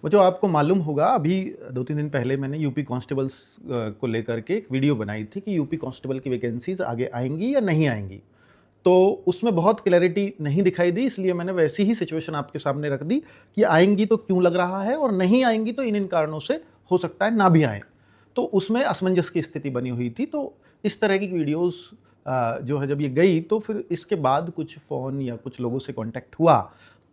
वो जो आपको मालूम होगा, अभी 2-3 दिन पहले मैंने यूपी कांस्टेबल्स को लेकर के एक वीडियो बनाई थी कि यूपी कांस्टेबल की वैकेंसीज आगे आएंगी या नहीं आएंगी। तो उसमें बहुत क्लैरिटी नहीं दिखाई दी, इसलिए मैंने वैसी ही सिचुएशन आपके सामने रख दी कि आएंगी तो क्यों लग रहा है और नहीं आएंगी तो इन कारणों से हो सकता है ना भी आए। तो उसमें असमंजस की स्थिति बनी हुई थी। तो इस तरह की वीडियोस जो है जब ये गई, तो फिर इसके बाद कुछ फ़ोन या कुछ लोगों से कांटेक्ट हुआ,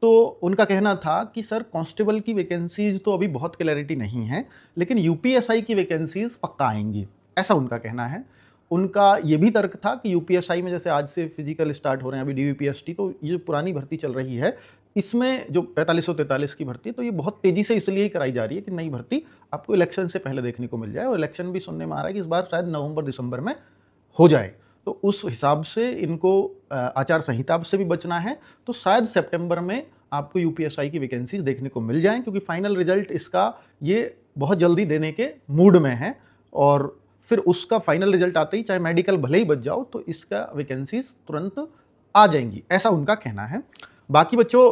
तो उनका कहना था कि सर कांस्टेबल की वैकेंसीज तो अभी बहुत क्लैरिटी नहीं है, लेकिन यूपीएसआई की वैकेंसीज पक्का आएंगी, ऐसा उनका कहना है। उनका ये भी तर्क था कि यूपीएसआई में जैसे आज से फिजिकल स्टार्ट हो रहे हैं, अभी डीवीपीएसटी, तो ये जो पुरानी भर्ती चल रही है, इसमें जो 4543 की भर्ती, तो ये बहुत तेजी से इसलिए ही कराई जा रही है कि नई भर्ती आपको इलेक्शन से पहले देखने को मिल जाए, और इलेक्शन भी सुनने में आ रहा है कि इस बार शायद नवंबर दिसंबर में हो जाए। तो उस हिसाब से इनको आचार संहिता से भी बचना है, तो शायद सितंबर में आपको यूपीएसआई की वैकेंसीज देखने को मिल जाएं, क्योंकि फाइनल रिजल्ट इसका ये बहुत जल्दी देने के मूड में है, और फिर उसका फाइनल रिजल्ट आते ही चाहे मेडिकल भले ही बच जाओ तो इसका वैकेंसीज तुरंत आ जाएंगी, ऐसा उनका कहना है। बाकी बच्चों,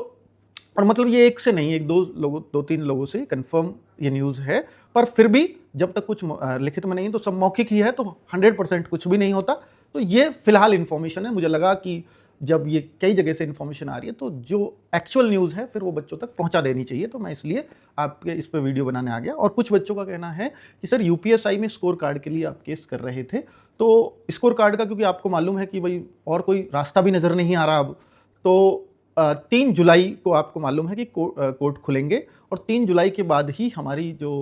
और मतलब ये एक से नहीं, एक दो तीन लोगों से कंफर्म ये न्यूज़ है, पर फिर भी जब तक कुछ लिखित में नहीं तो सब मौखिक ही है, तो 100% कुछ भी नहीं होता। तो ये फिलहाल इन्फॉर्मेशन है। मुझे लगा कि जब ये कई जगह से इन्फॉर्मेशन आ रही है तो जो एक्चुअल न्यूज़ है फिर वो बच्चों तक पहुंचा देनी चाहिए, तो मैं इसलिए आपके इस पर वीडियो बनाने आ गया। और कुछ बच्चों का कहना है कि सर यूपीएसआई में स्कोर कार्ड के लिए आप केस कर रहे थे, तो स्कोर कार्ड का क्योंकि आपको मालूम है कि भाई और कोई रास्ता भी नज़र नहीं आ रहा अब, तो 3 जुलाई को आपको मालूम है कि कोर्ट खुलेंगे, और 3 जुलाई के बाद ही हमारी जो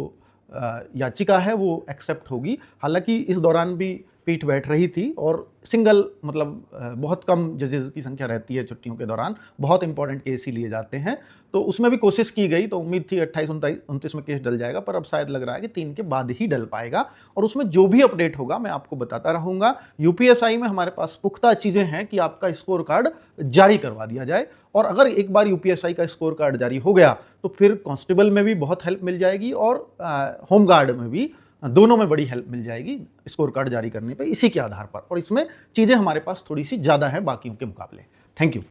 याचिका है वो एक्सेप्ट होगी। हालांकि इस दौरान भी पीठ बैठ रही थी, और सिंगल मतलब बहुत कम जजेस की संख्या रहती है छुट्टियों के दौरान, बहुत इंपॉर्टेंट केस ही लिए जाते हैं, तो उसमें भी कोशिश की गई, तो उम्मीद थी 28-29 में केस डल जाएगा, पर अब शायद लग रहा है कि 3 के बाद ही डल पाएगा। और उसमें जो भी अपडेट होगा मैं आपको बताता रहूंगा। यूपीएसआई में हमारे पास पुख्ता चीजें हैं कि आपका स्कोर कार्ड जारी करवा दिया जाए, और अगर एक बार यूपीएसआई का स्कोर कार्ड जारी हो गया तो फिर कांस्टेबल में भी बहुत हेल्प मिल जाएगी, और होमगार्ड में भी, दोनों में बड़ी हेल्प मिल जाएगी स्कोर कार्ड जारी करने पे, इसी के आधार पर। और इसमें चीज़ें हमारे पास थोड़ी सी ज़्यादा हैं बाकियों के मुकाबले। Thank you.